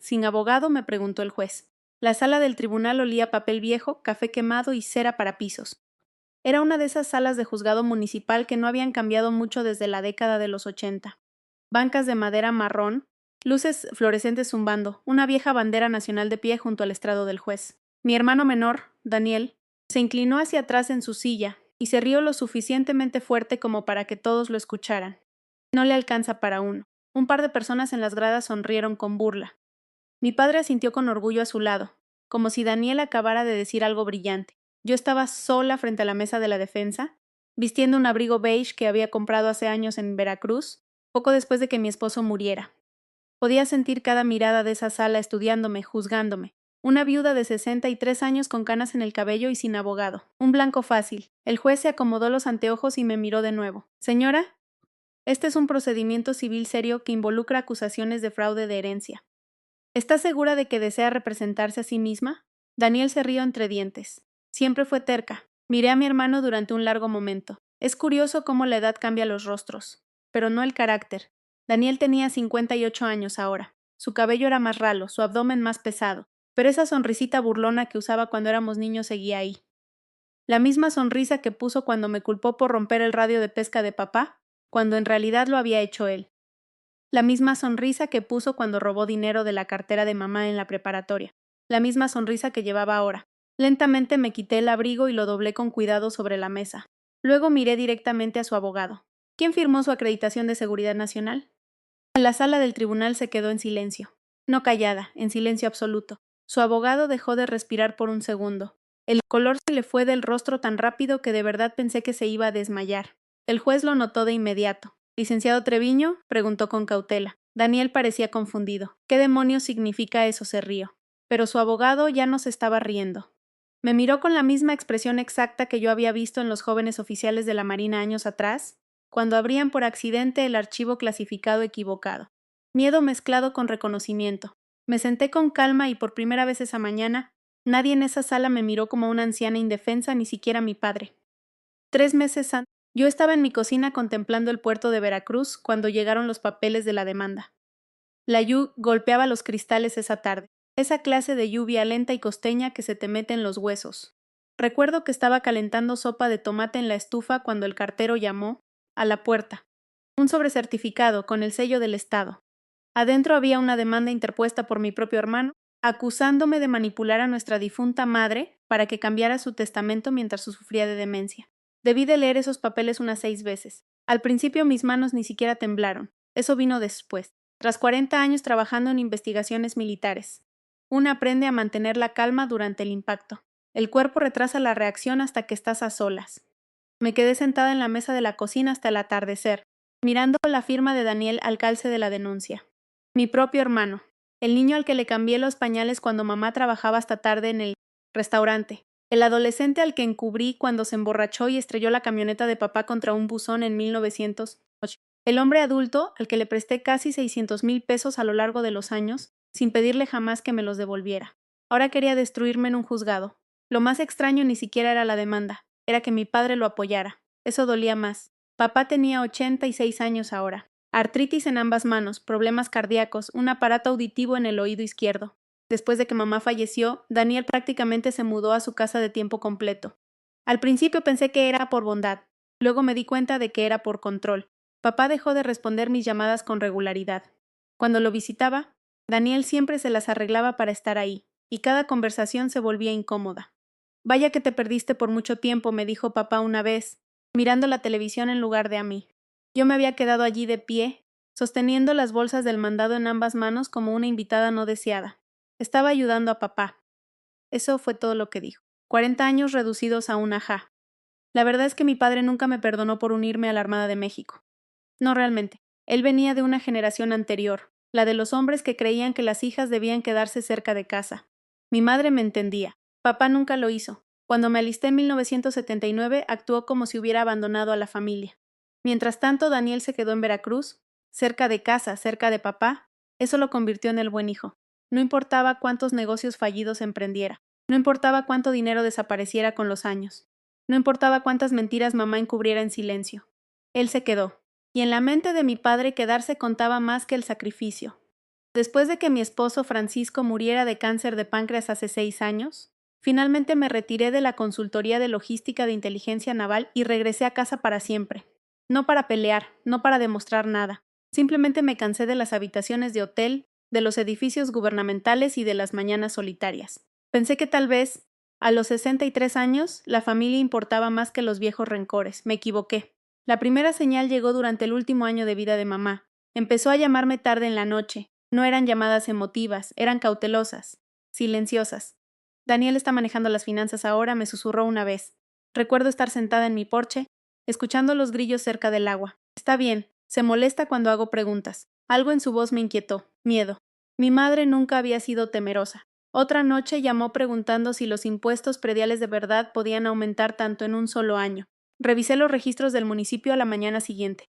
sin abogado?, me preguntó el juez. La sala del tribunal olía a papel viejo, café quemado y cera para pisos. Era una de esas salas de juzgado municipal que no habían cambiado mucho desde la década de los 80. Bancas de madera marrón, luces fluorescentes zumbando, una vieja bandera nacional de pie junto al estrado del juez. Mi hermano menor, Daniel, se inclinó hacia atrás en su silla y se rió lo suficientemente fuerte como para que todos lo escucharan. No le alcanza para uno. Un par de personas en las gradas sonrieron con burla. Mi padre asintió con orgullo a su lado, como si Daniel acabara de decir algo brillante. Yo estaba sola frente a la mesa de la defensa, vistiendo un abrigo beige que había comprado hace años en Veracruz, poco después de que mi esposo muriera. Podía sentir cada mirada de esa sala estudiándome, juzgándome. Una viuda de 63 años con canas en el cabello y sin abogado. Un blanco fácil. El juez se acomodó los anteojos y me miró de nuevo. Señora, este es un procedimiento civil serio que involucra acusaciones de fraude de herencia. ¿Está segura de que desea representarse a sí misma? Daniel se rió entre dientes. Siempre fue terca. Miré a mi hermano durante un largo momento. Es curioso cómo la edad cambia los rostros, pero no el carácter. Daniel tenía 58 años ahora. Su cabello era más ralo, su abdomen más pesado, pero esa sonrisita burlona que usaba cuando éramos niños seguía ahí. La misma sonrisa que puso cuando me culpó por romper el radio de pesca de papá, cuando en realidad lo había hecho él. La misma sonrisa que puso cuando robó dinero de la cartera de mamá en la preparatoria. La misma sonrisa que llevaba ahora. Lentamente me quité el abrigo y lo doblé con cuidado sobre la mesa. Luego miré directamente a su abogado. ¿Quién firmó su acreditación de seguridad nacional? La sala del tribunal se quedó en silencio. No callada, en silencio absoluto. Su abogado dejó de respirar por un segundo. El color se le fue del rostro tan rápido que de verdad pensé que se iba a desmayar. El juez lo notó de inmediato. ¿Licenciado Treviño?, preguntó con cautela. Daniel parecía confundido. ¿Qué demonios significa eso?, se rió. Pero su abogado ya no se estaba riendo. Me miró con la misma expresión exacta que yo había visto en los jóvenes oficiales de la Marina años atrás, cuando abrían por accidente el archivo clasificado equivocado. Miedo mezclado con reconocimiento. Me senté con calma y por primera vez esa mañana, nadie en esa sala me miró como una anciana indefensa, ni siquiera mi padre. 3 meses antes, yo estaba en mi cocina contemplando el puerto de Veracruz cuando llegaron los papeles de la demanda. La lluvia golpeaba los cristales esa tarde, esa clase de lluvia lenta y costeña que se te mete en los huesos. Recuerdo que estaba calentando sopa de tomate en la estufa cuando el cartero llamó a la puerta. Un sobrecertificado con el sello del Estado. Adentro había una demanda interpuesta por mi propio hermano, acusándome de manipular a nuestra difunta madre para que cambiara su testamento mientras sufría de demencia. Debí de leer esos papeles unas 6 veces. Al principio mis manos ni siquiera temblaron. Eso vino después, tras 40 años trabajando en investigaciones militares. Uno aprende a mantener la calma durante el impacto. El cuerpo retrasa la reacción hasta que estás a solas. Me quedé sentada en la mesa de la cocina hasta el atardecer, mirando la firma de Daniel al calce de la denuncia. Mi propio hermano, el niño al que le cambié los pañales cuando mamá trabajaba hasta tarde en el restaurante, el adolescente al que encubrí cuando se emborrachó y estrelló la camioneta de papá contra un buzón en 1908, el hombre adulto al que le presté casi 600,000 pesos a lo largo de los años, sin pedirle jamás que me los devolviera. Ahora quería destruirme en un juzgado. Lo más extraño ni siquiera era la demanda, era que mi padre lo apoyara. Eso dolía más. Papá tenía 86 años ahora. Artritis en ambas manos, problemas cardíacos, un aparato auditivo en el oído izquierdo. Después de que mamá falleció, Daniel prácticamente se mudó a su casa de tiempo completo. Al principio pensé que era por bondad, luego me di cuenta de que era por control. Papá dejó de responder mis llamadas con regularidad. Cuando lo visitaba, Daniel siempre se las arreglaba para estar ahí, y cada conversación se volvía incómoda. Vaya que te perdiste por mucho tiempo, me dijo papá una vez, mirando la televisión en lugar de a mí. Yo me había quedado allí de pie, sosteniendo las bolsas del mandado en ambas manos como una invitada no deseada. Estaba ayudando a papá. Eso fue todo lo que dijo. 40 años reducidos a un ajá. La verdad es que mi padre nunca me perdonó por unirme a la Armada de México. No realmente. Él venía de una generación anterior, la de los hombres que creían que las hijas debían quedarse cerca de casa. Mi madre me entendía. Papá nunca lo hizo. Cuando me alisté en 1979, actuó como si hubiera abandonado a la familia. Mientras tanto, Daniel se quedó en Veracruz, cerca de casa, cerca de papá. Eso lo convirtió en el buen hijo. No importaba cuántos negocios fallidos emprendiera. No importaba cuánto dinero desapareciera con los años. No importaba cuántas mentiras mamá encubriera en silencio. Él se quedó. Y en la mente de mi padre quedarse contaba más que el sacrificio. Después de que mi esposo Francisco muriera de cáncer de páncreas hace 6 años, finalmente me retiré de la consultoría de logística de inteligencia naval y regresé a casa para siempre. No para pelear, no para demostrar nada. Simplemente me cansé de las habitaciones de hotel, de los edificios gubernamentales y de las mañanas solitarias. Pensé que tal vez, a los 63 años, la familia importaba más que los viejos rencores. Me equivoqué. La primera señal llegó durante el último año de vida de mamá. Empezó a llamarme tarde en la noche. No eran llamadas emotivas, eran cautelosas, silenciosas. Daniel está manejando las finanzas ahora, me susurró una vez. Recuerdo estar sentada en mi porche, escuchando los grillos cerca del agua. Está bien, se molesta cuando hago preguntas. Algo en su voz me inquietó, miedo. Mi madre nunca había sido temerosa. Otra noche llamó preguntando si los impuestos prediales de verdad podían aumentar tanto en un solo año. Revisé los registros del municipio a la mañana siguiente.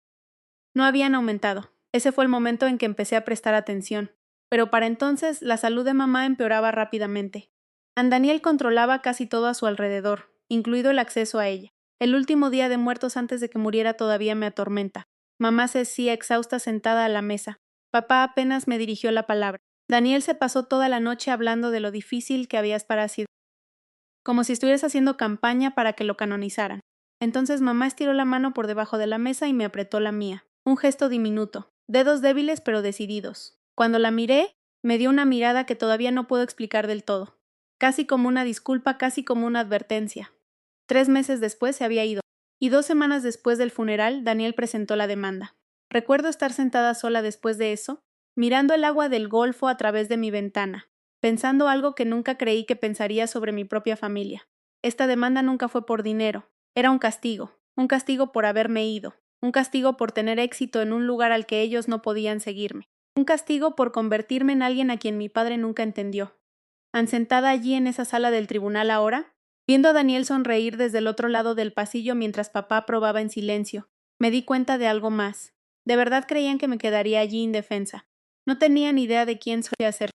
No habían aumentado. Ese fue el momento en que empecé a prestar atención. Pero para entonces la salud de mamá empeoraba rápidamente. Daniel controlaba casi todo a su alrededor, incluido el acceso a ella. El último día de muertos antes de que muriera todavía me atormenta. Mamá se hacía exhausta sentada a la mesa. Papá apenas me dirigió la palabra. Daniel se pasó toda la noche hablando de lo difícil que había para sí, como si estuvieras haciendo campaña para que lo canonizaran. Entonces mamá estiró la mano por debajo de la mesa y me apretó la mía. Un gesto diminuto, dedos débiles pero decididos. Cuando la miré, me dio una mirada que todavía no puedo explicar del todo. Casi como una disculpa, casi como una advertencia. 3 meses después se había ido, y 2 semanas después del funeral, Daniel presentó la demanda. Recuerdo estar sentada sola después de eso, mirando el agua del Golfo a través de mi ventana, pensando algo que nunca creí que pensaría sobre mi propia familia. Esta demanda nunca fue por dinero, era un castigo por haberme ido, un castigo por tener éxito en un lugar al que ellos no podían seguirme, un castigo por convertirme en alguien a quien mi padre nunca entendió. Sentada allí en esa sala del tribunal ahora, viendo a Daniel sonreír desde el otro lado del pasillo mientras papá probaba en silencio, me di cuenta de algo más. De verdad creían que me quedaría allí indefensa. No tenían idea de quién solía ser.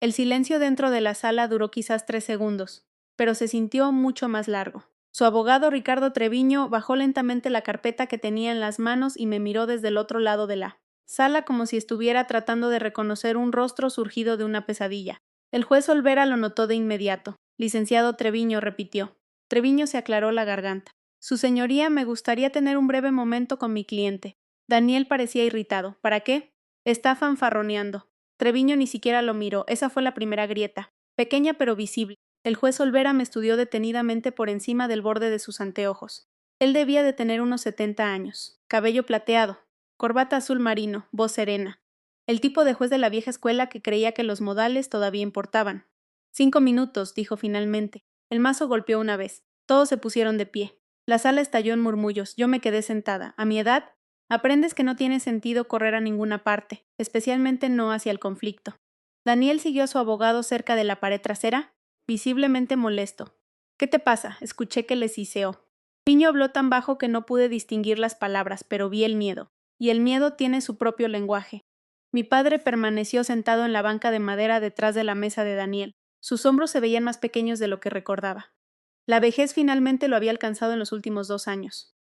El silencio dentro de la sala duró quizás 3 segundos, pero se sintió mucho más largo. Su abogado Ricardo Treviño bajó lentamente la carpeta que tenía en las manos y me miró desde el otro lado de la sala como si estuviera tratando de reconocer un rostro surgido de una pesadilla. El juez Olvera lo notó de inmediato. Licenciado Treviño, repitió. Treviño se aclaró la garganta. Su señoría, me gustaría tener un breve momento con mi cliente. Daniel parecía irritado. ¿Para qué? Está fanfarroneando. Treviño ni siquiera lo miró. Esa fue la primera grieta. Pequeña pero visible. El juez Olvera me estudió detenidamente por encima del borde de sus anteojos. Él debía de tener unos 70 años. Cabello plateado. Corbata azul marino. Voz serena. El tipo de juez de la vieja escuela que creía que los modales todavía importaban. 5 minutos, dijo finalmente. El mazo golpeó una vez. Todos se pusieron de pie. La sala estalló en murmullos. Yo me quedé sentada. A mi edad, aprendes que no tiene sentido correr a ninguna parte, especialmente no hacia el conflicto. Daniel siguió a su abogado cerca de la pared trasera, visiblemente molesto. ¿Qué te pasa? Escuché que le siseó. Piño habló tan bajo que no pude distinguir las palabras, pero vi el miedo. Y el miedo tiene su propio lenguaje. Mi padre permaneció sentado en la banca de madera detrás de la mesa de Daniel. Sus hombros se veían más pequeños de lo que recordaba. La vejez finalmente lo había alcanzado en los últimos 2 años.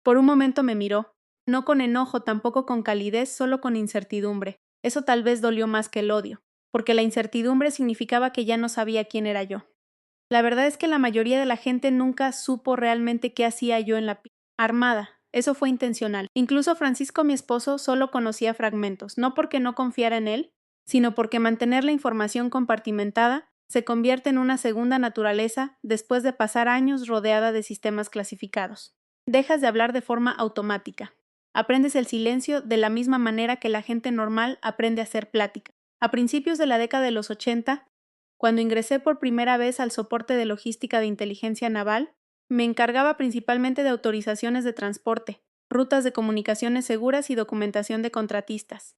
Por un momento me miró, no con enojo, tampoco con calidez, solo con incertidumbre. Eso tal vez dolió más que el odio, porque la incertidumbre significaba que ya no sabía quién era yo. La verdad es que la mayoría de la gente nunca supo realmente qué hacía yo en la armada. Eso fue intencional. Incluso Francisco, mi esposo, solo conocía fragmentos, no porque no confiara en él, sino porque mantener la información compartimentada se convierte en una segunda naturaleza después de pasar años rodeada de sistemas clasificados. Dejas de hablar de forma automática. Aprendes el silencio de la misma manera que la gente normal aprende a hacer plática. A principios de la década de los 80, cuando ingresé por primera vez al soporte de logística de inteligencia naval, me encargaba principalmente de autorizaciones de transporte, rutas de comunicaciones seguras y documentación de contratistas.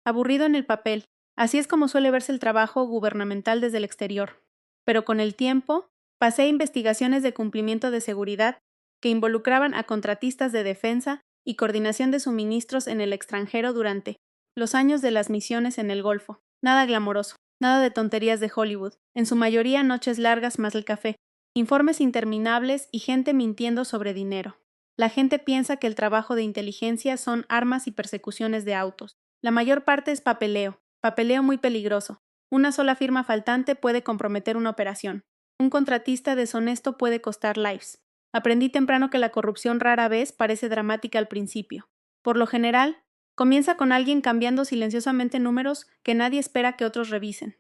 Aburrido en el papel, así es como suele verse el trabajo gubernamental desde el exterior. Pero con el tiempo, pasé a investigaciones de cumplimiento de seguridad que involucraban a contratistas de defensa y coordinación de suministros en el extranjero durante los años de las misiones en el Golfo. Nada glamoroso, nada de tonterías de Hollywood, en su mayoría noches largas más el café, informes interminables y gente mintiendo sobre dinero. La gente piensa que el trabajo de inteligencia son armas y persecuciones de autos. La mayor parte es papeleo, Papeleo muy peligroso. Una sola firma faltante puede comprometer una operación. Un contratista deshonesto puede costar lives. Aprendí temprano que la corrupción rara vez parece dramática al principio. Por lo general, comienza con alguien cambiando silenciosamente números que nadie espera que otros revisen.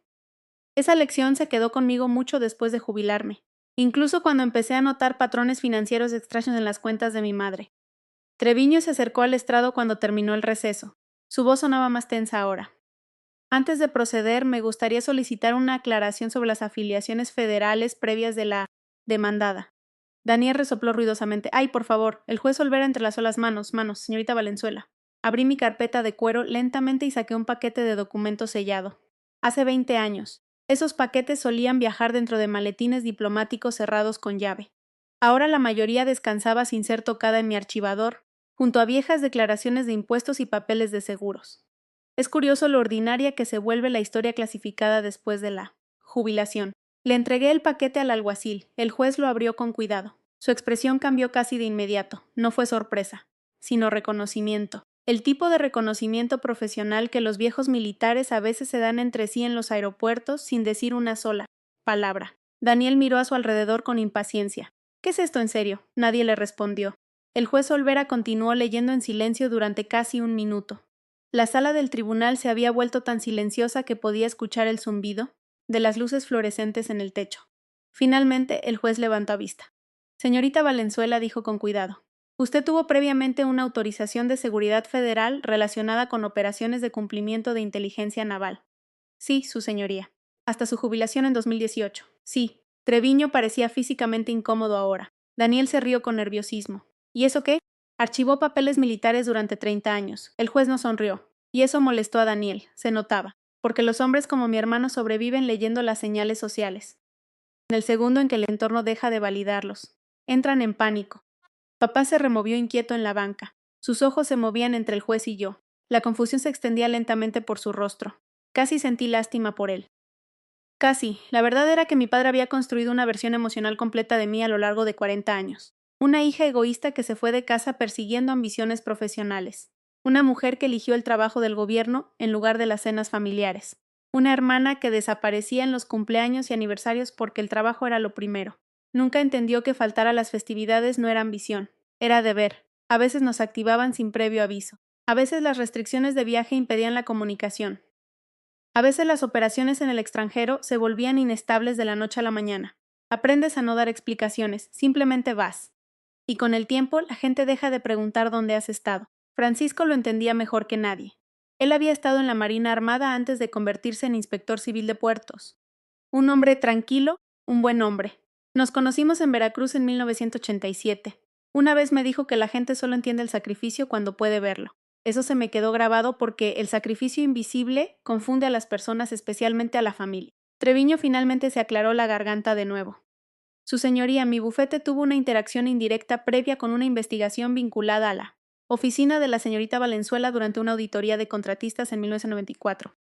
Esa lección se quedó conmigo mucho después de jubilarme, incluso cuando empecé a notar patrones financieros extraños en las cuentas de mi madre. Treviño se acercó al estrado cuando terminó el receso. Su voz sonaba más tensa ahora. Antes de proceder, me gustaría solicitar una aclaración sobre las afiliaciones federales previas de la demandada. Daniel resopló ruidosamente. ¡Ay, por favor! El juez Olvera entrelazó las manos, señorita Valenzuela. Abrí mi carpeta de cuero lentamente y saqué un paquete de documentos sellado. Hace 20 años. Esos paquetes solían viajar dentro de maletines diplomáticos cerrados con llave. Ahora la mayoría descansaba sin ser tocada en mi archivador, junto a viejas declaraciones de impuestos y papeles de seguros. Es curioso lo ordinaria que se vuelve la historia clasificada después de la jubilación. Le entregué el paquete al alguacil. El juez lo abrió con cuidado. Su expresión cambió casi de inmediato. No fue sorpresa, sino reconocimiento. El tipo de reconocimiento profesional que los viejos militares a veces se dan entre sí en los aeropuertos sin decir una sola palabra. Daniel miró a su alrededor con impaciencia. ¿Qué es esto en serio? Nadie le respondió. El juez Olvera continuó leyendo en silencio durante casi un minuto. La sala del tribunal se había vuelto tan silenciosa que podía escuchar el zumbido de las luces fluorescentes en el techo. Finalmente, el juez levantó vista. Señorita Valenzuela, dijo con cuidado, usted tuvo previamente una autorización de seguridad federal relacionada con operaciones de cumplimiento de inteligencia naval. Sí, su señoría. Hasta su jubilación en 2018. Sí. Treviño parecía físicamente incómodo ahora. Daniel se rió con nerviosismo. ¿Y eso qué? Archivó papeles militares durante 30 años. El juez no sonrió. Y eso molestó a Daniel, se notaba, porque los hombres como mi hermano sobreviven leyendo las señales sociales. En el segundo en que el entorno deja de validarlos. Entran en pánico. Papá se removió inquieto en la banca. Sus ojos se movían entre el juez y yo. La confusión se extendía lentamente por su rostro. Casi sentí lástima por él. Casi. La verdad era que mi padre había construido una versión emocional completa de mí a lo largo de 40 años. Una hija egoísta que se fue de casa persiguiendo ambiciones profesionales. Una mujer que eligió el trabajo del gobierno en lugar de las cenas familiares. Una hermana que desaparecía en los cumpleaños y aniversarios porque el trabajo era lo primero. Nunca entendió que faltar a las festividades no era ambición, era deber. A veces nos activaban sin previo aviso. A veces las restricciones de viaje impedían la comunicación. A veces las operaciones en el extranjero se volvían inestables de la noche a la mañana. Aprendes a no dar explicaciones, simplemente vas. Y con el tiempo la gente deja de preguntar dónde has estado. Francisco lo entendía mejor que nadie. Él había estado en la Marina Armada antes de convertirse en inspector civil de puertos. Un hombre tranquilo, un buen hombre. Nos conocimos en Veracruz en 1987. Una vez me dijo que la gente solo entiende el sacrificio cuando puede verlo. Eso se me quedó grabado porque el sacrificio invisible confunde a las personas, especialmente a la familia. Treviño finalmente se aclaró la garganta de nuevo. Su señoría, mi bufete tuvo una interacción indirecta previa con una investigación vinculada a la oficina de la señorita Valenzuela durante una auditoría de contratistas en 1994.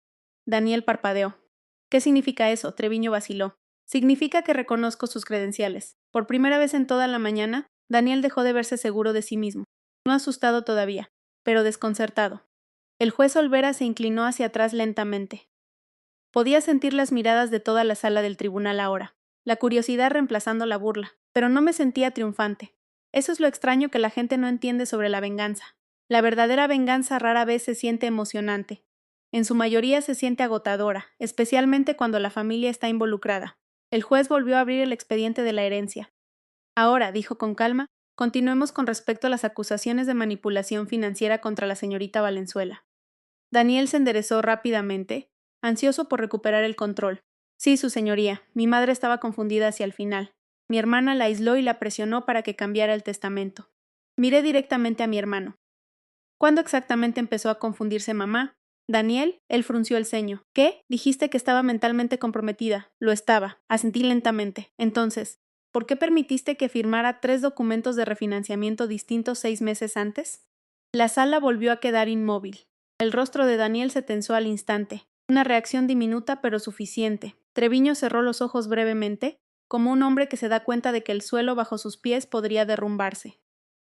Daniel parpadeó. ¿Qué significa eso? Treviño vaciló. Significa que reconozco sus credenciales. Por primera vez en toda la mañana, Daniel dejó de verse seguro de sí mismo. No asustado todavía, pero desconcertado. El juez Olvera se inclinó hacia atrás lentamente. Podía sentir las miradas de toda la sala del tribunal ahora, la curiosidad reemplazando la burla, pero no me sentía triunfante. Eso es lo extraño que la gente no entiende sobre la venganza. La verdadera venganza rara vez se siente emocionante. En su mayoría se siente agotadora, especialmente cuando la familia está involucrada. El juez volvió a abrir el expediente de la herencia. Ahora, dijo con calma, continuemos con respecto a las acusaciones de manipulación financiera contra la señorita Valenzuela. Daniel se enderezó rápidamente, ansioso por recuperar el control. Sí, su señoría, mi madre estaba confundida hacia el final. Mi hermana la aisló y la presionó para que cambiara el testamento. Miré directamente a mi hermano. ¿Cuándo exactamente empezó a confundirse mamá? Daniel, él frunció el ceño. ¿Qué? Dijiste que estaba mentalmente comprometida. Lo estaba. Asentí lentamente. Entonces, ¿por qué permitiste que firmara 3 documentos de refinanciamiento distintos 6 meses antes? La sala volvió a quedar inmóvil. El rostro de Daniel se tensó al instante. Una reacción diminuta pero suficiente. Treviño cerró los ojos brevemente, como un hombre que se da cuenta de que el suelo bajo sus pies podría derrumbarse.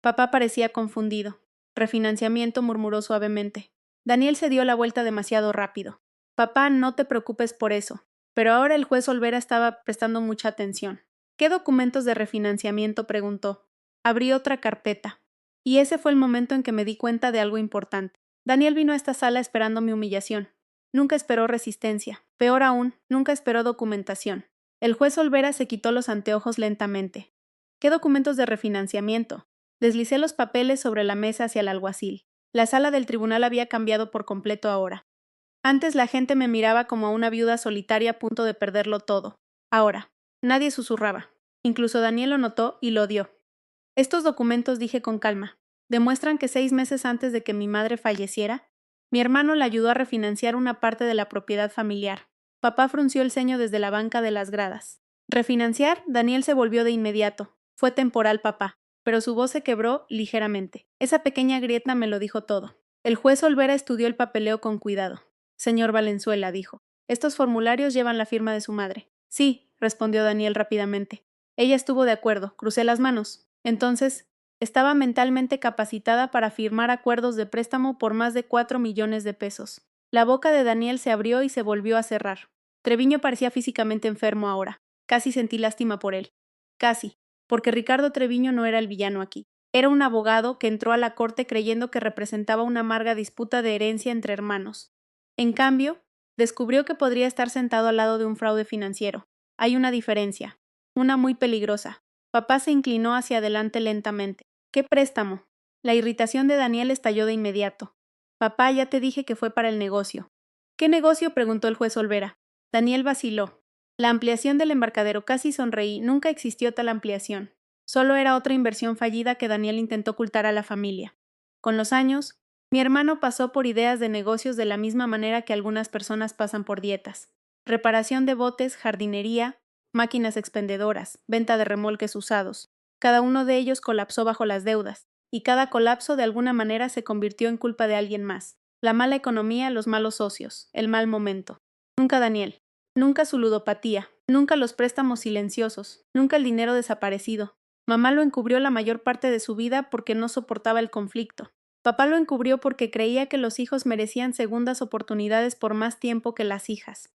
Papá parecía confundido. Refinanciamiento, murmuró suavemente. Daniel se dio la vuelta demasiado rápido. Papá, no te preocupes por eso. Pero ahora el juez Olvera estaba prestando mucha atención. ¿Qué documentos de refinanciamiento?, preguntó. Abrí otra carpeta. Y ese fue el momento en que me di cuenta de algo importante. Daniel vino a esta sala esperando mi humillación. Nunca esperó resistencia. Peor aún, nunca esperó documentación. El juez Olvera se quitó los anteojos lentamente. ¿Qué documentos de refinanciamiento? Deslicé los papeles sobre la mesa hacia el alguacil. La sala del tribunal había cambiado por completo ahora. Antes la gente me miraba como a una viuda solitaria a punto de perderlo todo. Ahora, nadie susurraba. Incluso Daniel lo notó y lo odió. Estos documentos, dije con calma, demuestran que 6 meses antes de que mi madre falleciera, mi hermano le ayudó a refinanciar una parte de la propiedad familiar. Papá frunció el ceño desde la banca de las gradas. ¿Refinanciar? Daniel se volvió de inmediato. Fue temporal, papá, pero su voz se quebró ligeramente. Esa pequeña grieta me lo dijo todo. El juez Olvera estudió el papeleo con cuidado. Señor Valenzuela, dijo, estos formularios llevan la firma de su madre. Sí, respondió Daniel rápidamente. Ella estuvo de acuerdo, crucé las manos. Entonces, estaba mentalmente capacitada para firmar acuerdos de préstamo por más de 4 millones de pesos. La boca de Daniel se abrió y se volvió a cerrar. Treviño parecía físicamente enfermo ahora. Casi sentí lástima por él. Casi, porque Ricardo Treviño no era el villano aquí. Era un abogado que entró a la corte creyendo que representaba una amarga disputa de herencia entre hermanos. En cambio, descubrió que podría estar sentado al lado de un fraude financiero. Hay una diferencia, una muy peligrosa. Papá se inclinó hacia adelante lentamente. ¿Qué préstamo? La irritación de Daniel estalló de inmediato. Papá, ya te dije que fue para el negocio. ¿Qué negocio?, preguntó el juez Olvera. Daniel vaciló. La ampliación del embarcadero. Casi sonreí. Nunca existió tal ampliación. Solo era otra inversión fallida que Daniel intentó ocultar a la familia. Con los años, mi hermano pasó por ideas de negocios de la misma manera que algunas personas pasan por dietas. Reparación de botes, jardinería, máquinas expendedoras, venta de remolques usados. Cada uno de ellos colapsó bajo las deudas, y cada colapso de alguna manera se convirtió en culpa de alguien más. La mala economía, los malos socios, el mal momento. Nunca Daniel. Nunca su ludopatía. Nunca los préstamos silenciosos. Nunca el dinero desaparecido. Mamá lo encubrió la mayor parte de su vida porque no soportaba el conflicto. Papá lo encubrió porque creía que los hijos merecían segundas oportunidades por más tiempo que las hijas.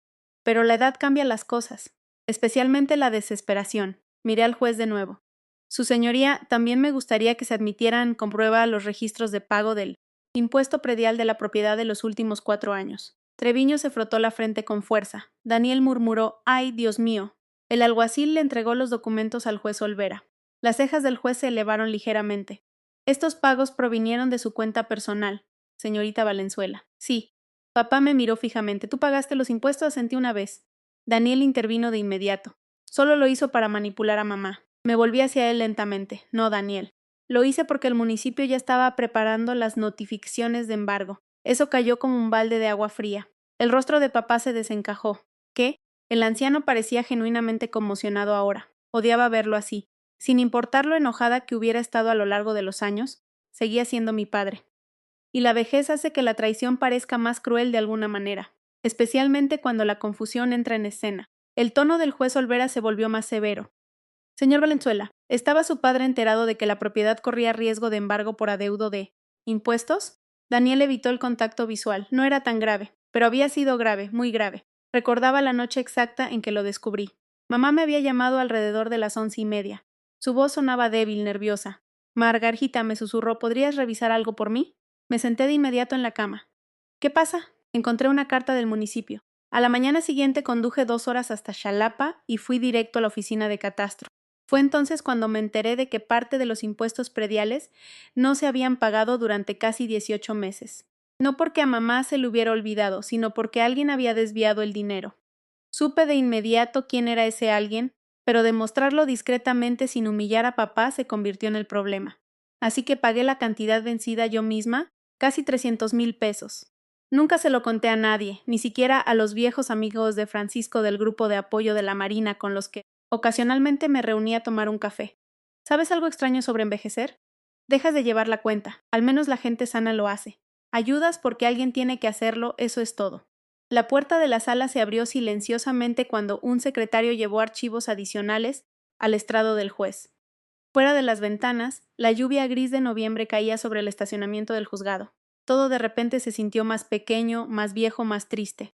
Pero la edad cambia las cosas, especialmente la desesperación. Miré al juez de nuevo. Su señoría, también me gustaría que se admitieran con prueba los registros de pago del impuesto predial de la propiedad de los últimos 4 años. Treviño se frotó la frente con fuerza. Daniel murmuró, ¡ay, Dios mío! El alguacil le entregó los documentos al juez Olvera. Las cejas del juez se elevaron ligeramente. Estos pagos provinieron de su cuenta personal, señorita Valenzuela. Sí. Papá me miró fijamente. ¿Tú pagaste los impuestos? Asentí una vez. Daniel intervino de inmediato. Solo lo hizo para manipular a mamá. Me volví hacia él lentamente. No, Daniel. Lo hice porque el municipio ya estaba preparando las notificaciones de embargo. Eso cayó como un balde de agua fría. El rostro de papá se desencajó. ¿Qué? El anciano parecía genuinamente conmocionado ahora. Odiaba verlo así. Sin importar lo enojada que hubiera estado a lo largo de los años, seguía siendo mi padre. Y la vejez hace que la traición parezca más cruel de alguna manera, especialmente cuando la confusión entra en escena. El tono del juez Olvera se volvió más severo. Señor Valenzuela, ¿estaba su padre enterado de que la propiedad corría riesgo de embargo por adeudo de impuestos? Daniel evitó el contacto visual. No era tan grave, pero había sido grave, muy grave. Recordaba la noche exacta en que lo descubrí. Mamá me había llamado alrededor de las 11:30. Su voz sonaba débil, nerviosa. Margarita, me susurró, ¿podrías revisar algo por mí? Me senté de inmediato en la cama. ¿Qué pasa? Encontré una carta del municipio. A la mañana siguiente conduje 2 horas hasta Xalapa y fui directo a la oficina de catastro. Fue entonces cuando me enteré de que parte de los impuestos prediales no se habían pagado durante casi 18 meses. No porque a mamá se le hubiera olvidado, sino porque alguien había desviado el dinero. Supe de inmediato quién era ese alguien, pero demostrarlo discretamente sin humillar a papá se convirtió en el problema. Así que pagué la cantidad vencida yo misma, casi 300,000 pesos. Nunca se lo conté a nadie, ni siquiera a los viejos amigos de Francisco del grupo de apoyo de la Marina con los que ocasionalmente me reunía a tomar un café. ¿Sabes algo extraño sobre envejecer? Dejas de llevar la cuenta, al menos la gente sana lo hace. Ayudas porque alguien tiene que hacerlo, eso es todo. La puerta de la sala se abrió silenciosamente cuando un secretario llevó archivos adicionales al estrado del juez. Fuera de las ventanas, la lluvia gris de noviembre caía sobre el estacionamiento del juzgado. Todo de repente se sintió más pequeño, más viejo, más triste.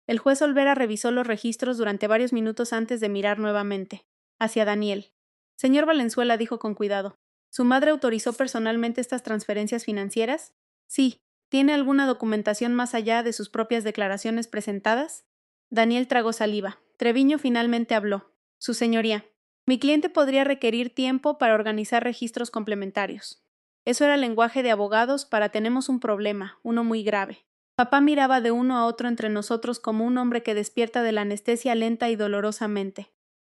El juez Olvera revisó los registros durante varios minutos antes de mirar nuevamente hacia Daniel. Señor Valenzuela, dijo con cuidado. ¿Su madre autorizó personalmente estas transferencias financieras? Sí. ¿Tiene alguna documentación más allá de sus propias declaraciones presentadas? Daniel tragó saliva. Treviño finalmente habló. Su señoría, mi cliente podría requerir tiempo para organizar registros complementarios. Eso era lenguaje de abogados para tenemos un problema, uno muy grave. Papá miraba de uno a otro entre nosotros como un hombre que despierta de la anestesia lenta y dolorosamente.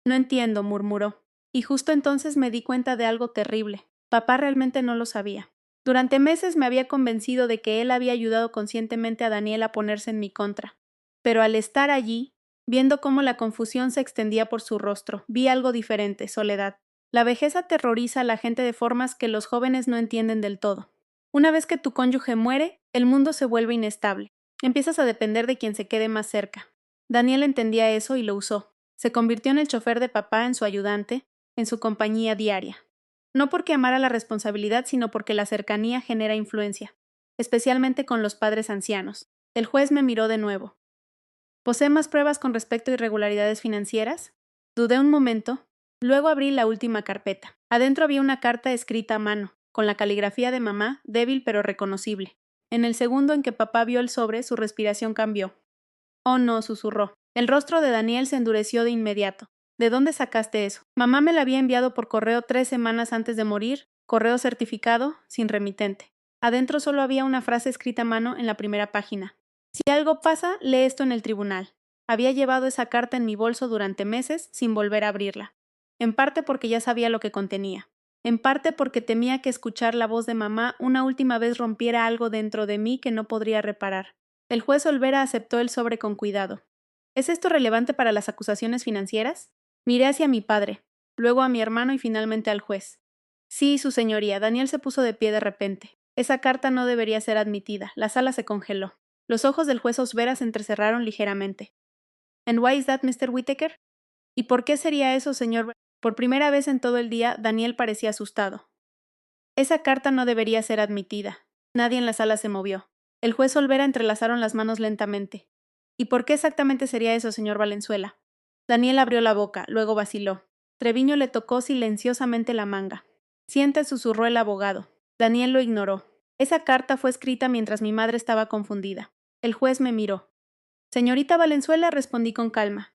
No entiendo, murmuró. Y justo entonces me di cuenta de algo terrible. Papá realmente no lo sabía. Durante meses me había convencido de que él había ayudado conscientemente a Daniel a ponerse en mi contra. Pero al estar allí, viendo cómo la confusión se extendía por su rostro, vi algo diferente, Soledad. La vejez aterroriza a la gente de formas que los jóvenes no entienden del todo. Una vez que tu cónyuge muere, el mundo se vuelve inestable. Empiezas a depender de quien se quede más cerca. Daniel entendía eso y lo usó. Se convirtió en el chofer de papá, en su ayudante, en su compañía diaria. No porque amara la responsabilidad, sino porque la cercanía genera influencia, especialmente con los padres ancianos. El juez me miró de nuevo. ¿Posee más pruebas con respecto a irregularidades financieras? Dudé un momento, luego abrí la última carpeta. Adentro había una carta escrita a mano, con la caligrafía de mamá, débil pero reconocible. En el segundo en que papá vio el sobre, su respiración cambió. Oh no, susurró. El rostro de Daniel se endureció de inmediato. ¿De dónde sacaste eso? Mamá me la había enviado por correo 3 semanas antes de morir, correo certificado, sin remitente. Adentro solo había una frase escrita a mano en la primera página. Si algo pasa, lee esto en el tribunal. Había llevado esa carta en mi bolso durante meses sin volver a abrirla. En parte porque ya sabía lo que contenía. En parte porque temía que escuchar la voz de mamá una última vez rompiera algo dentro de mí que no podría reparar. El juez Olvera aceptó el sobre con cuidado. ¿Es esto relevante para las acusaciones financieras? Miré hacia mi padre, luego a mi hermano y finalmente al juez. Sí, su señoría. Daniel se puso de pie de repente. Esa carta no debería ser admitida. La sala se congeló. Los ojos del juez Olvera se entrecerraron ligeramente. ¿And why is that, Mr. Whittaker? ¿Y por qué sería eso, señor? Por primera vez en todo el día, Daniel parecía asustado. Esa carta no debería ser admitida. Nadie en la sala se movió. El juez Olvera entrelazaron las manos lentamente. ¿Y por qué exactamente sería eso, señor Valenzuela? Daniel abrió la boca, luego vaciló. Treviño le tocó silenciosamente la manga. Siente, susurró el abogado. Daniel lo ignoró. Esa carta fue escrita mientras mi madre estaba confundida. El juez me miró. Señorita Valenzuela, respondí con calma.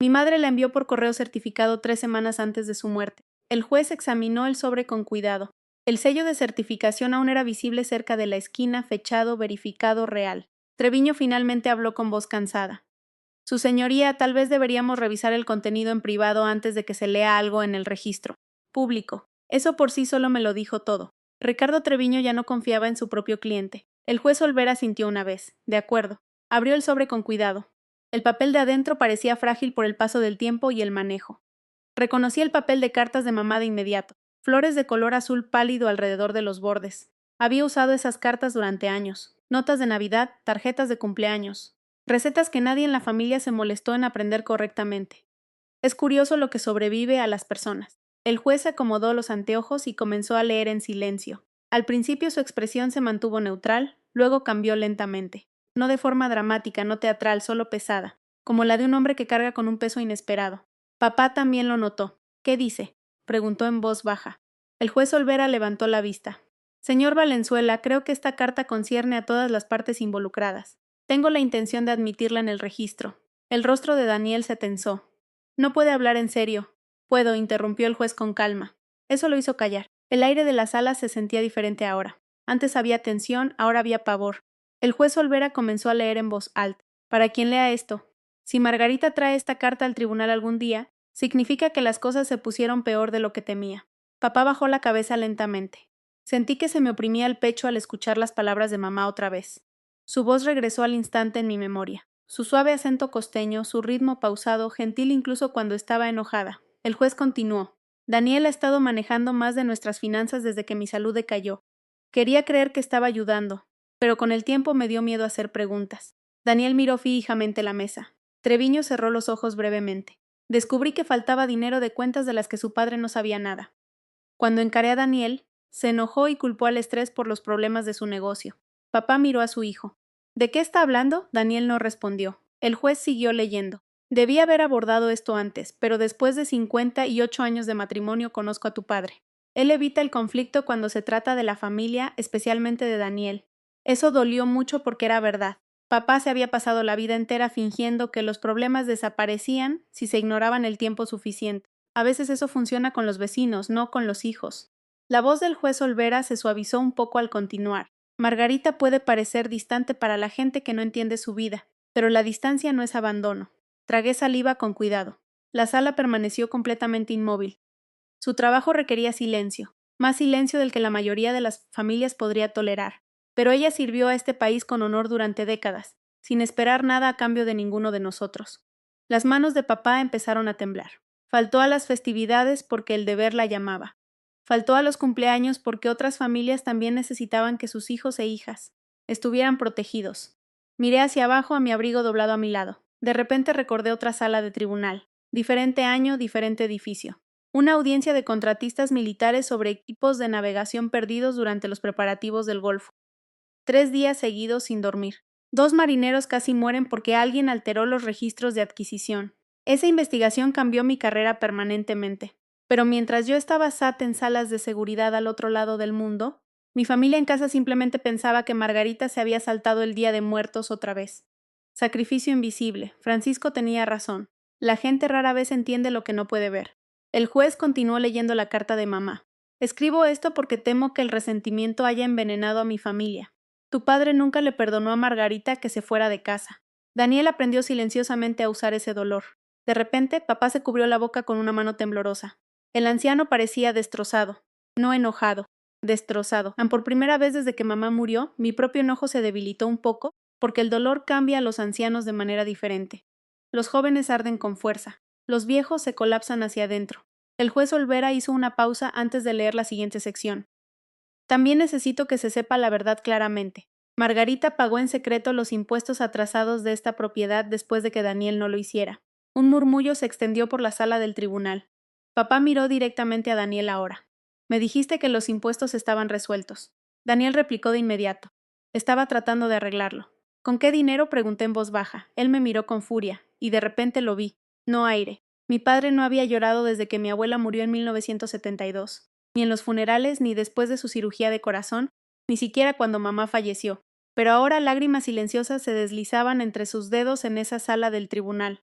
Mi madre la envió por correo certificado 3 semanas antes de su muerte. El juez examinó el sobre con cuidado. El sello de certificación aún era visible cerca de la esquina, fechado, verificado, real. Treviño finalmente habló con voz cansada. Su señoría, tal vez deberíamos revisar el contenido en privado antes de que se lea algo en el registro público. Eso por sí solo me lo dijo todo. Ricardo Treviño ya no confiaba en su propio cliente. El juez Olvera sintió una vez. De acuerdo. Abrió el sobre con cuidado. El papel de adentro parecía frágil por el paso del tiempo y el manejo. Reconocí el papel de cartas de mamá de inmediato. Flores de color azul pálido alrededor de los bordes. Había usado esas cartas durante años. Notas de Navidad, tarjetas de cumpleaños. Recetas que nadie en la familia se molestó en aprender correctamente. Es curioso lo que sobrevive a las personas. El juez se acomodó los anteojos y comenzó a leer en silencio. Al principio su expresión se mantuvo neutral, luego cambió lentamente. No de forma dramática, no teatral, solo pesada, como la de un hombre que carga con un peso inesperado. Papá también lo notó. ¿Qué dice?, preguntó en voz baja. El juez Olvera levantó la vista. Señor Valenzuela, creo que esta carta concierne a todas las partes involucradas. Tengo la intención de admitirla en el registro. El rostro de Daniel se tensó. No puede hablar en serio. Puedo, interrumpió el juez con calma. Eso lo hizo callar. El aire de la sala se sentía diferente ahora. Antes había tensión, ahora había pavor. El juez Olvera comenzó a leer en voz alta. Para quien lea esto, si Margarita trae esta carta al tribunal algún día, significa que las cosas se pusieron peor de lo que temía. Papá bajó la cabeza lentamente. Sentí que se me oprimía el pecho al escuchar las palabras de mamá otra vez. Su voz regresó al instante en mi memoria. Su suave acento costeño, su ritmo pausado, gentil incluso cuando estaba enojada. El juez continuó. Daniel ha estado manejando más de nuestras finanzas desde que mi salud decayó. Quería creer que estaba ayudando, pero con el tiempo me dio miedo hacer preguntas. Daniel miró fijamente la mesa. Treviño cerró los ojos brevemente. Descubrí que faltaba dinero de cuentas de las que su padre no sabía nada. Cuando encaré a Daniel, se enojó y culpó al estrés por los problemas de su negocio. Papá miró a su hijo. ¿De qué está hablando? Daniel no respondió. El juez siguió leyendo. Debí haber abordado esto antes, pero después de 58 años de matrimonio conozco a tu padre. Él evita el conflicto cuando se trata de la familia, especialmente de Daniel. Eso dolió mucho porque era verdad. Papá se había pasado la vida entera fingiendo que los problemas desaparecían si se ignoraban el tiempo suficiente. A veces eso funciona con los vecinos, no con los hijos. La voz del juez Olvera se suavizó un poco al continuar. Margarita puede parecer distante para la gente que no entiende su vida, pero la distancia no es abandono. Tragué saliva con cuidado. La sala permaneció completamente inmóvil. Su trabajo requería silencio, más silencio del que la mayoría de las familias podría tolerar. Pero ella sirvió a este país con honor durante décadas, sin esperar nada a cambio de ninguno de nosotros. Las manos de papá empezaron a temblar. Faltó a las festividades porque el deber la llamaba. Faltó a los cumpleaños porque otras familias también necesitaban que sus hijos e hijas estuvieran protegidos. Miré hacia abajo a mi abrigo doblado a mi lado. De repente recordé otra sala de tribunal. Diferente año, diferente edificio. Una audiencia de contratistas militares sobre equipos de navegación perdidos durante los preparativos del Golfo. 3 días seguidos sin dormir. 2 marineros casi mueren porque alguien alteró los registros de adquisición. Esa investigación cambió mi carrera permanentemente. Pero mientras yo estaba sat en salas de seguridad al otro lado del mundo, mi familia en casa simplemente pensaba que Margarita se había saltado el Día de Muertos otra vez. Sacrificio invisible. Francisco tenía razón. La gente rara vez entiende lo que no puede ver. El juez continuó leyendo la carta de mamá. Escribo esto porque temo que el resentimiento haya envenenado a mi familia. Tu padre nunca le perdonó a Margarita que se fuera de casa. Daniel aprendió silenciosamente a usar ese dolor. De repente, papá se cubrió la boca con una mano temblorosa. El anciano parecía destrozado, no enojado, destrozado. Por primera vez desde que mamá murió, mi propio enojo se debilitó un poco, porque el dolor cambia a los ancianos de manera diferente. Los jóvenes arden con fuerza, los viejos se colapsan hacia adentro. El juez Olvera hizo una pausa antes de leer la siguiente sección. También necesito que se sepa la verdad claramente. Margarita pagó en secreto los impuestos atrasados de esta propiedad después de que Daniel no lo hiciera. Un murmullo se extendió por la sala del tribunal. Papá miró directamente a Daniel ahora. Me dijiste que los impuestos estaban resueltos. Daniel replicó de inmediato. Estaba tratando de arreglarlo. ¿Con qué dinero? Pregunté en voz baja. Él me miró con furia, y de repente lo vi. No aire. Mi padre no había llorado desde que mi abuela murió en 1972. Ni en los funerales, ni después de su cirugía de corazón, ni siquiera cuando mamá falleció. Pero ahora lágrimas silenciosas se deslizaban entre sus dedos en esa sala del tribunal.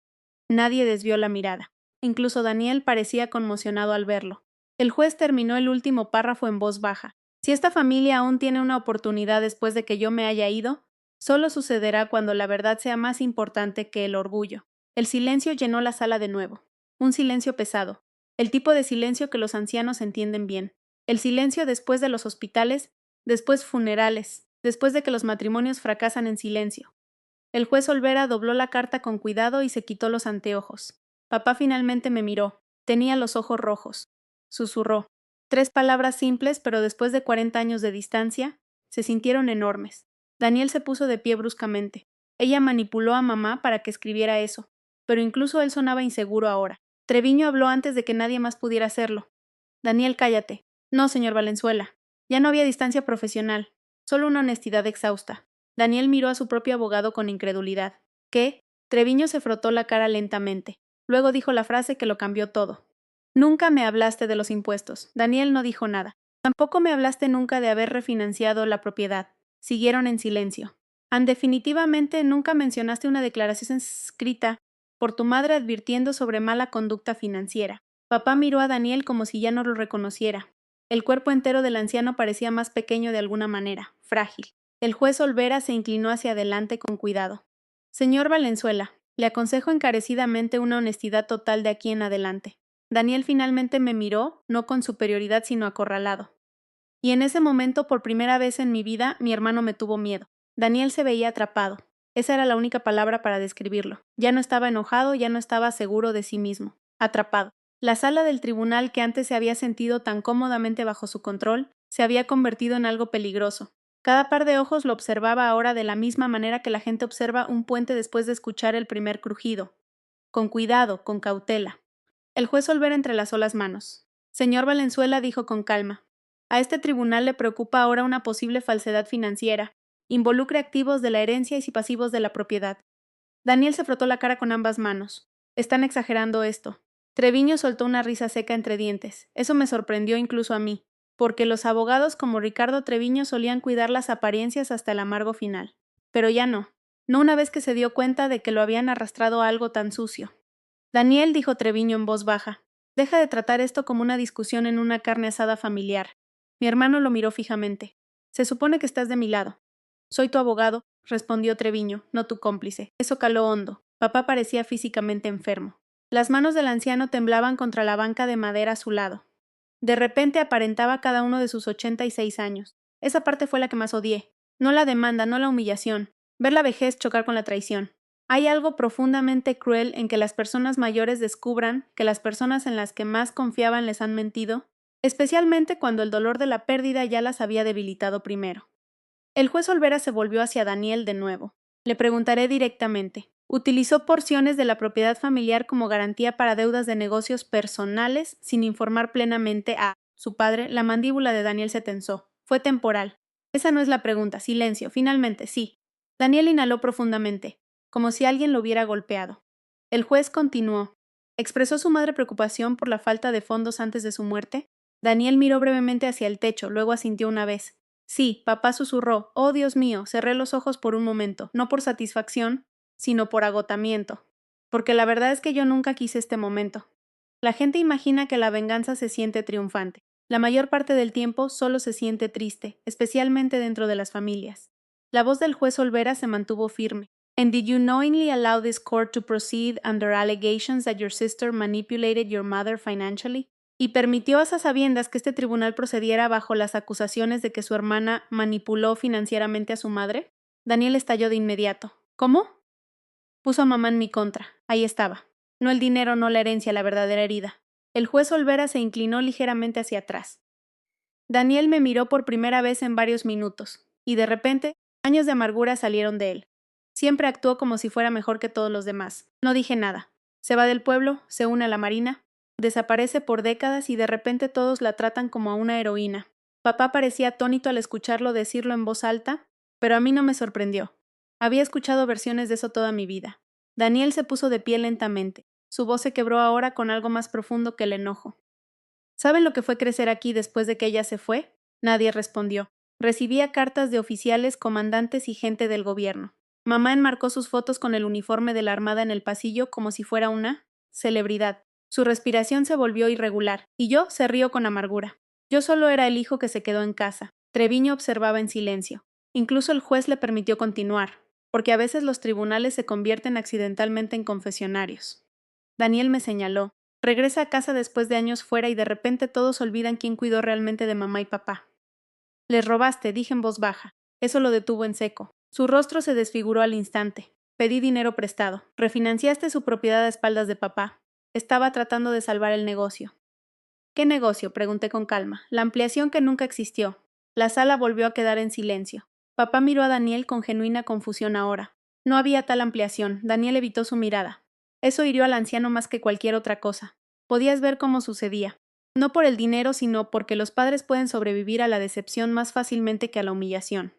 Nadie desvió la mirada. Incluso Daniel parecía conmocionado al verlo. El juez terminó el último párrafo en voz baja. Si esta familia aún tiene una oportunidad después de que yo me haya ido, solo sucederá cuando la verdad sea más importante que el orgullo. El silencio llenó la sala de nuevo. Un silencio pesado. El tipo de silencio que los ancianos entienden bien. El silencio después de los hospitales, después funerales, después de que los matrimonios fracasan en silencio. El juez Olvera dobló la carta con cuidado y se quitó los anteojos. Papá finalmente me miró. Tenía los ojos rojos. Susurró. 3 palabras simples, pero después de 40 años de distancia, se sintieron enormes. Daniel se puso de pie bruscamente. Ella manipuló a mamá para que escribiera eso, pero incluso él sonaba inseguro ahora. Treviño habló antes de que nadie más pudiera hacerlo. Daniel, cállate. No, señor Valenzuela. Ya no había distancia profesional, solo una honestidad exhausta. Daniel miró a su propio abogado con incredulidad. ¿Qué? Treviño se frotó la cara lentamente. Luego dijo la frase que lo cambió todo. Nunca me hablaste de los impuestos. Daniel no dijo nada. Tampoco me hablaste nunca de haber refinanciado la propiedad. Siguieron en silencio. Definitivamente nunca mencionaste una declaración escrita por tu madre advirtiendo sobre mala conducta financiera. Papá miró a Daniel como si ya no lo reconociera. El cuerpo entero del anciano parecía más pequeño de alguna manera, frágil. El juez Olvera se inclinó hacia adelante con cuidado. Señor Valenzuela, le aconsejo encarecidamente una honestidad total de aquí en adelante. Daniel finalmente me miró, no con superioridad sino acorralado. Y en ese momento, por primera vez en mi vida, mi hermano me tuvo miedo. Daniel se veía atrapado. Esa era la única palabra para describirlo. Ya no estaba enojado, ya no estaba seguro de sí mismo. Atrapado. La sala del tribunal que antes se había sentido tan cómodamente bajo su control, se había convertido en algo peligroso. Cada par de ojos lo observaba ahora de la misma manera que la gente observa un puente después de escuchar el primer crujido. Con cuidado, con cautela. El juez Olvera entrelazó las manos. Señor Valenzuela dijo con calma. A este tribunal le preocupa ahora una posible falsedad financiera. Involucre activos de la herencia y pasivos de la propiedad. Daniel se frotó la cara con ambas manos. Están exagerando esto. Treviño soltó una risa seca entre dientes. Eso me sorprendió incluso a mí, porque los abogados como Ricardo Treviño solían cuidar las apariencias hasta el amargo final. Pero ya no. No una vez que se dio cuenta de que lo habían arrastrado a algo tan sucio. Daniel, dijo Treviño en voz baja, deja de tratar esto como una discusión en una carne asada familiar. Mi hermano lo miró fijamente. Se supone que estás de mi lado. Soy tu abogado, respondió Treviño, no tu cómplice. Eso caló hondo. Papá parecía físicamente enfermo. Las manos del anciano temblaban contra la banca de madera a su lado. De repente aparentaba cada uno de sus 86 años. Esa parte fue la que más odié. No la demanda, no la humillación. Ver la vejez chocar con la traición. Hay algo profundamente cruel en que las personas mayores descubran que las personas en las que más confiaban les han mentido, especialmente cuando el dolor de la pérdida ya las había debilitado primero. El juez Olvera se volvió hacia Daniel de nuevo. Le preguntaré directamente. ¿Utilizó porciones de la propiedad familiar como garantía para deudas de negocios personales sin informar plenamente a su padre? La mandíbula de Daniel se tensó. Fue temporal. Esa no es la pregunta. Silencio. Finalmente, sí. Daniel inhaló profundamente, como si alguien lo hubiera golpeado. El juez continuó. ¿Expresó su madre preocupación por la falta de fondos antes de su muerte? Daniel miró brevemente hacia el techo, luego asintió una vez. Sí, papá susurró. Oh, Dios mío, cerré los ojos por un momento, no por satisfacción, sino por agotamiento. Porque la verdad es que yo nunca quise este momento. La gente imagina que la venganza se siente triunfante. La mayor parte del tiempo solo se siente triste, especialmente dentro de las familias. La voz del juez Olvera se mantuvo firme. And did you knowingly allow this court to proceed under allegations that your sister manipulated your mother financially? ¿Y permitió a sabiendas que este tribunal procediera bajo las acusaciones de que su hermana manipuló financieramente a su madre? Daniel estalló de inmediato. ¿Cómo? Puso a mamá en mi contra. Ahí estaba. No el dinero, no la herencia, la verdadera herida. El juez Olvera se inclinó ligeramente hacia atrás. Daniel me miró por primera vez en varios minutos, y de repente, años de amargura salieron de él. Siempre actuó como si fuera mejor que todos los demás. No dije nada. Se va del pueblo, se une a la marina, desaparece por décadas y de repente todos la tratan como a una heroína. Papá parecía atónito al escucharlo decirlo en voz alta, pero a mí no me sorprendió. Había escuchado versiones de eso toda mi vida. Daniel se puso de pie lentamente. Su voz se quebró ahora con algo más profundo que el enojo. ¿Saben lo que fue crecer aquí después de que ella se fue? Nadie respondió. Recibía cartas de oficiales, comandantes y gente del gobierno. Mamá enmarcó sus fotos con el uniforme de la armada en el pasillo como si fuera una celebridad. Su respiración se volvió irregular, y yo se rió con amargura. Yo solo era el hijo que se quedó en casa. Treviño observaba en silencio. Incluso el juez le permitió continuar, porque a veces los tribunales se convierten accidentalmente en confesionarios. Daniel me señaló. Regresa a casa después de años fuera y de repente todos olvidan quién cuidó realmente de mamá y papá. Les robaste, dije en voz baja. Eso lo detuvo en seco. Su rostro se desfiguró al instante. Pedí dinero prestado. Refinanciaste su propiedad a espaldas de papá. Estaba tratando de salvar el negocio. ¿Qué negocio?, pregunté con calma. La ampliación que nunca existió. La sala volvió a quedar en silencio. Papá miró a Daniel con genuina confusión ahora. No había tal ampliación. Daniel evitó su mirada. Eso hirió al anciano más que cualquier otra cosa. Podías ver cómo sucedía. No por el dinero, sino porque los padres pueden sobrevivir a la decepción más fácilmente que a la humillación.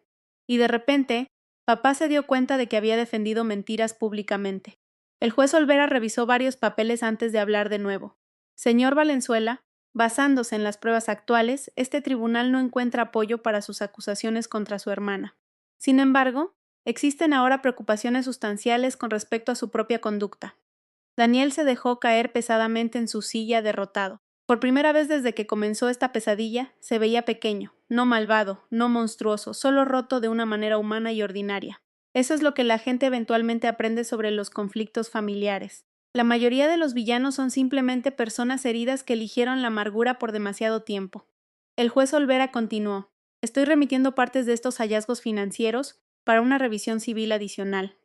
Y de repente, papá se dio cuenta de que había defendido mentiras públicamente. El juez Olvera revisó varios papeles antes de hablar de nuevo. Señor Valenzuela, basándose en las pruebas actuales, este tribunal no encuentra apoyo para sus acusaciones contra su hermana. Sin embargo, existen ahora preocupaciones sustanciales con respecto a su propia conducta. Daniel se dejó caer pesadamente en su silla derrotado. Por primera vez desde que comenzó esta pesadilla, se veía pequeño, no malvado, no monstruoso, solo roto de una manera humana y ordinaria. Eso es lo que la gente eventualmente aprende sobre los conflictos familiares. La mayoría de los villanos son simplemente personas heridas que eligieron la amargura por demasiado tiempo. El juez Olvera continuó. Estoy remitiendo partes de estos hallazgos financieros para una revisión civil adicional.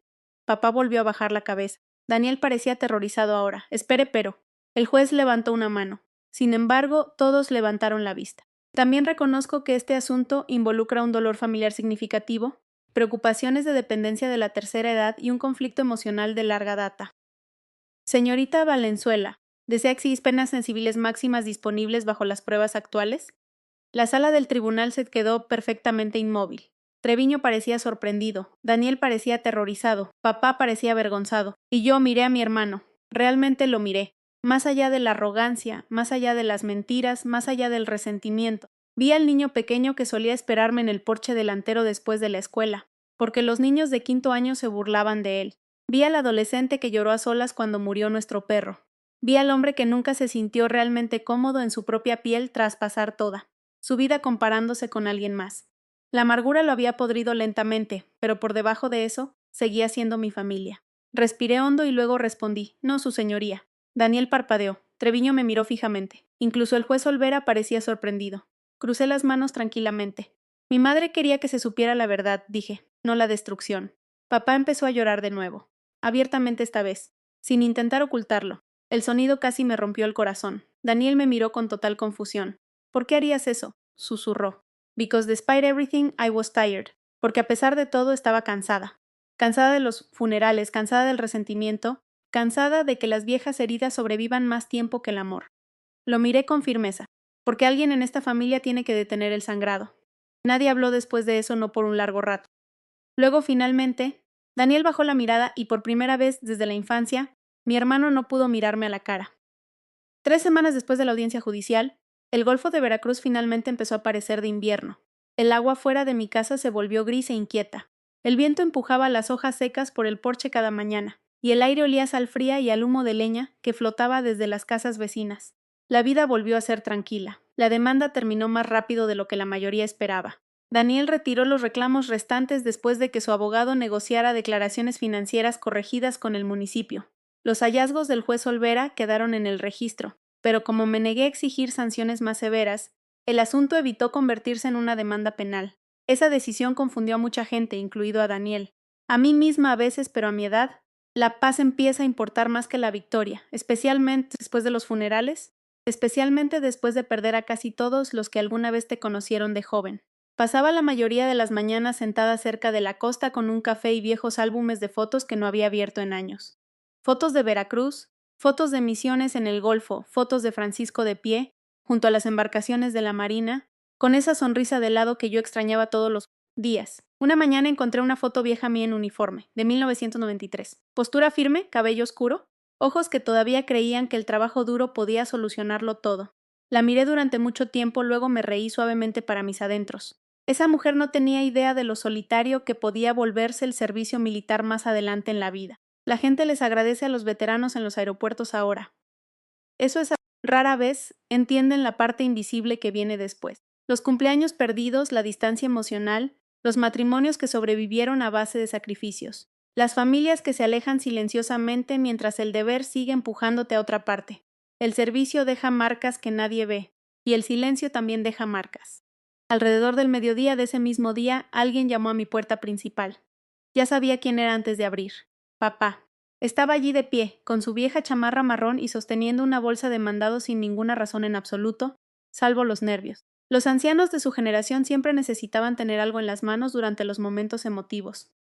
Papá volvió a bajar la cabeza. Daniel parecía aterrorizado ahora. Espere, pero. El juez levantó una mano. Sin embargo, todos levantaron la vista. También reconozco que este asunto involucra un dolor familiar significativo, preocupaciones de dependencia de la tercera edad y un conflicto emocional de larga data. Señorita Valenzuela, ¿desea exigir penas civiles máximas disponibles bajo las pruebas actuales? La sala del tribunal se quedó perfectamente inmóvil. Treviño parecía sorprendido, Daniel parecía aterrorizado, papá parecía avergonzado, y yo miré a mi hermano. Realmente lo miré. Más allá de la arrogancia, más allá de las mentiras, más allá del resentimiento. Vi al niño pequeño que solía esperarme en el porche delantero después de la escuela, porque los niños de 5º año se burlaban de él. Vi al adolescente que lloró a solas cuando murió nuestro perro. Vi al hombre que nunca se sintió realmente cómodo en su propia piel tras pasar toda su vida comparándose con alguien más. La amargura lo había podrido lentamente, pero por debajo de eso, seguía siendo mi familia. Respiré hondo y luego respondí, no, su señoría. Daniel parpadeó. Treviño me miró fijamente. Incluso el juez Olvera parecía sorprendido. Crucé las manos tranquilamente. Mi madre quería que se supiera la verdad, dije, no la destrucción. Papá empezó a llorar de nuevo. Abiertamente esta vez, sin intentar ocultarlo. El sonido casi me rompió el corazón. Daniel me miró con total confusión. ¿Por qué harías eso? Susurró. Because despite everything, I was tired. Porque a pesar de todo estaba cansada. Cansada de los funerales, cansada del resentimiento, cansada de que las viejas heridas sobrevivan más tiempo que el amor. Lo miré con firmeza. Porque alguien en esta familia tiene que detener el sangrado. Nadie habló después de eso no por un largo rato. Luego, finalmente, Daniel bajó la mirada y por primera vez desde la infancia, mi hermano no pudo mirarme a la cara. 3 semanas después de la audiencia judicial, el Golfo de Veracruz finalmente empezó a parecer de invierno. El agua fuera de mi casa se volvió gris e inquieta. El viento empujaba las hojas secas por el porche cada mañana, y el aire olía a sal fría y al humo de leña que flotaba desde las casas vecinas. La vida volvió a ser tranquila. La demanda terminó más rápido de lo que la mayoría esperaba. Daniel retiró los reclamos restantes después de que su abogado negociara declaraciones financieras corregidas con el municipio. Los hallazgos del juez Olvera quedaron en el registro, pero como me negué a exigir sanciones más severas, el asunto evitó convertirse en una demanda penal. Esa decisión confundió a mucha gente, incluido a Daniel. A mí misma a veces, pero a mi edad, la paz empieza a importar más que la victoria, especialmente después de los funerales, especialmente después de perder a casi todos los que alguna vez te conocieron de joven. Pasaba la mayoría de las mañanas sentada cerca de la costa con un café y viejos álbumes de fotos que no había abierto en años. Fotos de Veracruz, fotos de misiones en el Golfo, fotos de Francisco de pie, junto a las embarcaciones de la Marina, con esa sonrisa de lado que yo extrañaba todos los días. Una mañana encontré una foto vieja mía en uniforme, de 1993. Postura firme, cabello oscuro, ojos que todavía creían que el trabajo duro podía solucionarlo todo. La miré durante mucho tiempo, luego me reí suavemente para mis adentros. Esa mujer no tenía idea de lo solitario que podía volverse el servicio militar más adelante en la vida. La gente les agradece a los veteranos en los aeropuertos ahora. Eso es rara vez entienden la parte invisible que viene después. Los cumpleaños perdidos, la distancia emocional, los matrimonios que sobrevivieron a base de sacrificios, las familias que se alejan silenciosamente mientras el deber sigue empujándote a otra parte. El servicio deja marcas que nadie ve, y el silencio también deja marcas. Alrededor del mediodía de ese mismo día, alguien llamó a mi puerta principal. Ya sabía quién era antes de abrir. Papá. Estaba allí de pie, con su vieja chamarra marrón y sosteniendo una bolsa de mandado sin ninguna razón en absoluto, salvo los nervios. Los ancianos de su generación siempre necesitaban tener algo en las manos durante los momentos emotivos.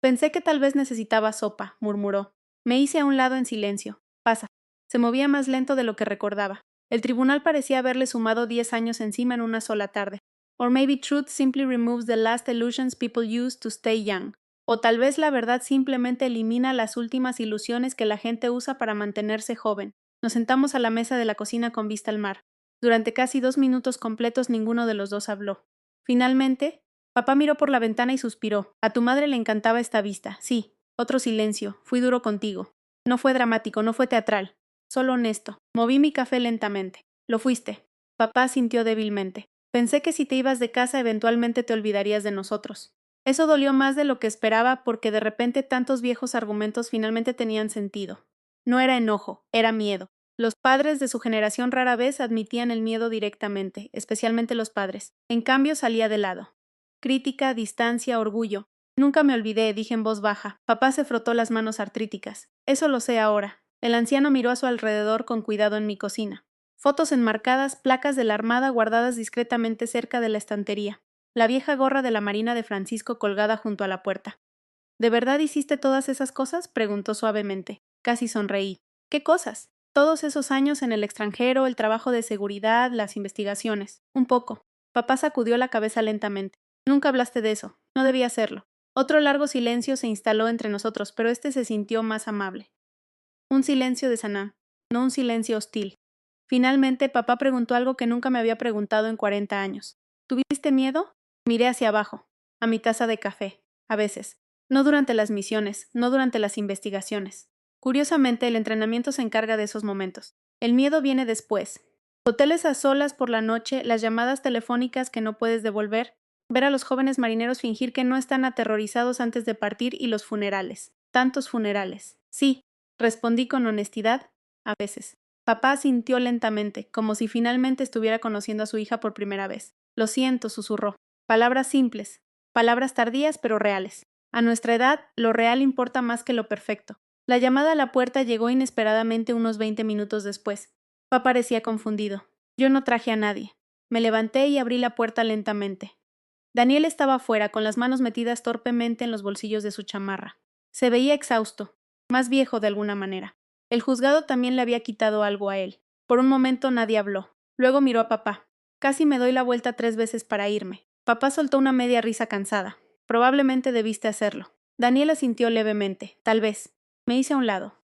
Pensé que tal vez necesitaba sopa, murmuró. Me hice a un lado en silencio. Pasa. Se movía más lento de lo que recordaba. El tribunal parecía haberle sumado 10 años encima en una sola tarde. Or maybe truth simply removes the last illusions people use to stay young. O tal vez la verdad simplemente elimina las últimas ilusiones que la gente usa para mantenerse joven. Nos sentamos a la mesa de la cocina con vista al mar. Durante casi 2 minutos completos ninguno de los dos habló. Finalmente, papá miró por la ventana y suspiró. A tu madre le encantaba esta vista. Sí. Otro silencio. Fui duro contigo. No fue dramático, no fue teatral. Solo honesto. Moví mi café lentamente. Lo fuiste. Papá sintió débilmente. Pensé que si te ibas de casa eventualmente te olvidarías de nosotros. Eso dolió más de lo que esperaba porque de repente tantos viejos argumentos finalmente tenían sentido. No era enojo, era miedo. Los padres de su generación rara vez admitían el miedo directamente, especialmente los padres. En cambio salía de lado. Crítica, distancia, orgullo. Nunca me olvidé, dije en voz baja. Papá se frotó las manos artríticas. Eso lo sé ahora. El anciano miró a su alrededor con cuidado en mi cocina. Fotos enmarcadas, placas de la Armada guardadas discretamente cerca de la estantería. La vieja gorra de la Marina de Francisco colgada junto a la puerta. ¿De verdad hiciste todas esas cosas? Preguntó suavemente. Casi sonreí. ¿Qué cosas? Todos esos años en el extranjero, el trabajo de seguridad, las investigaciones. Un poco. Papá sacudió la cabeza lentamente. Nunca hablaste de eso. No debía hacerlo. Otro largo silencio se instaló entre nosotros, pero este se sintió más amable. Un silencio de Sanaa, no un silencio hostil. Finalmente, papá preguntó algo que nunca me había preguntado en 40 años. ¿Tuviste miedo? Miré hacia abajo, a mi taza de café, a veces. No durante las misiones, no durante las investigaciones. Curiosamente, el entrenamiento se encarga de esos momentos. El miedo viene después. Hoteles a solas por la noche, las llamadas telefónicas que no puedes devolver, ver a los jóvenes marineros fingir que no están aterrorizados antes de partir y los funerales. Tantos funerales. Sí, respondí con honestidad, a veces. Papá asintió lentamente, como si finalmente estuviera conociendo a su hija por primera vez. Lo siento, susurró. Palabras simples, palabras tardías pero reales. A nuestra edad, lo real importa más que lo perfecto. La llamada a la puerta llegó inesperadamente unos 20 minutos después. Papá parecía confundido. Yo no traje a nadie. Me levanté y abrí la puerta lentamente. Daniel estaba afuera, con las manos metidas torpemente en los bolsillos de su chamarra. Se veía exhausto, más viejo de alguna manera. El juzgado también le había quitado algo a él. Por un momento nadie habló. Luego miró a papá. Casi me doy la vuelta 3 veces para irme. Papá soltó una media risa cansada. Probablemente debiste hacerlo. Daniel asintió levemente. Tal vez. Me hice a un lado.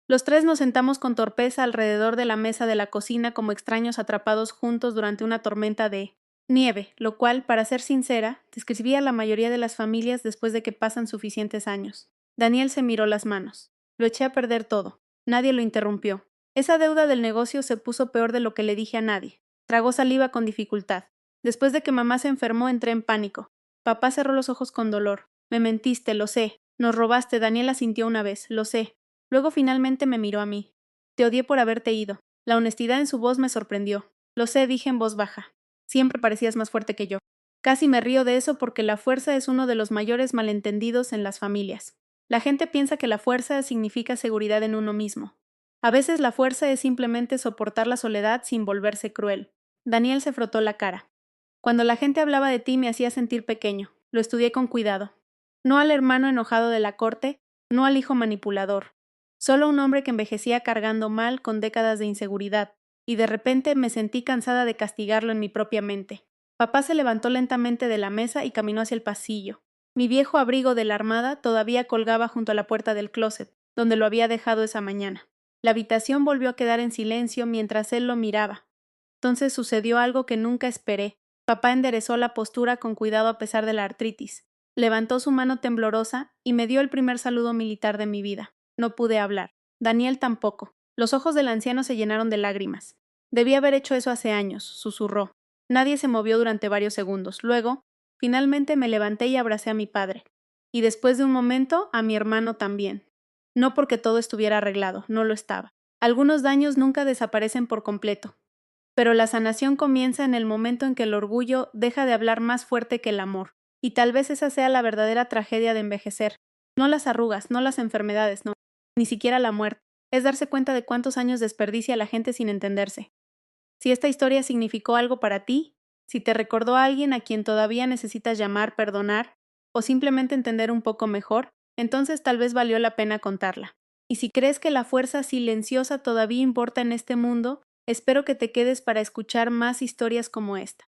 Los tres nos sentamos con torpeza alrededor de la mesa de la cocina como extraños atrapados juntos durante una tormenta de nieve, lo cual, para ser sincera, describía a la mayoría de las familias después de que pasan suficientes años. Daniel se miró las manos. Lo eché a perder todo. Nadie lo interrumpió. Esa deuda del negocio se puso peor de lo que le dije a nadie. Tragó saliva con dificultad. Después de que mamá se enfermó, entré en pánico. Papá cerró los ojos con dolor. Me mentiste, lo sé. Nos robaste, Daniel asintió una vez, lo sé. Luego finalmente me miró a mí. Te odié por haberte ido. La honestidad en su voz me sorprendió. Lo sé, dije en voz baja. Siempre parecías más fuerte que yo. Casi me río de eso porque la fuerza es uno de los mayores malentendidos en las familias. La gente piensa que la fuerza significa seguridad en uno mismo. A veces la fuerza es simplemente soportar la soledad sin volverse cruel. Daniel se frotó la cara. Cuando la gente hablaba de ti me hacía sentir pequeño. Lo estudié con cuidado. No al hermano enojado de la corte, no al hijo manipulador. Solo un hombre que envejecía cargando mal con décadas de inseguridad, y de repente me sentí cansada de castigarlo en mi propia mente. Papá se levantó lentamente de la mesa y caminó hacia el pasillo. Mi viejo abrigo de la armada todavía colgaba junto a la puerta del closet, donde lo había dejado esa mañana. La habitación volvió a quedar en silencio mientras él lo miraba. Entonces sucedió algo que nunca esperé. Papá enderezó la postura con cuidado a pesar de la artritis. Levantó su mano temblorosa y me dio el primer saludo militar de mi vida. No pude hablar. Daniel tampoco. Los ojos del anciano se llenaron de lágrimas. Debí haber hecho eso hace años, susurró. Nadie se movió durante varios segundos. Luego, finalmente me levanté y abracé a mi padre. Y después de un momento, a mi hermano también. No porque todo estuviera arreglado, no lo estaba. Algunos daños nunca desaparecen por completo. Pero la sanación comienza en el momento en que el orgullo deja de hablar más fuerte que el amor. Y tal vez esa sea la verdadera tragedia de envejecer. No las arrugas, no las enfermedades, no. Ni siquiera la muerte. Es darse cuenta de cuántos años desperdicia la gente sin entenderse. Si esta historia significó algo para ti, si te recordó a alguien a quien todavía necesitas llamar, perdonar, o simplemente entender un poco mejor, entonces tal vez valió la pena contarla. Y si crees que la fuerza silenciosa todavía importa en este mundo, espero que te quedes para escuchar más historias como esta.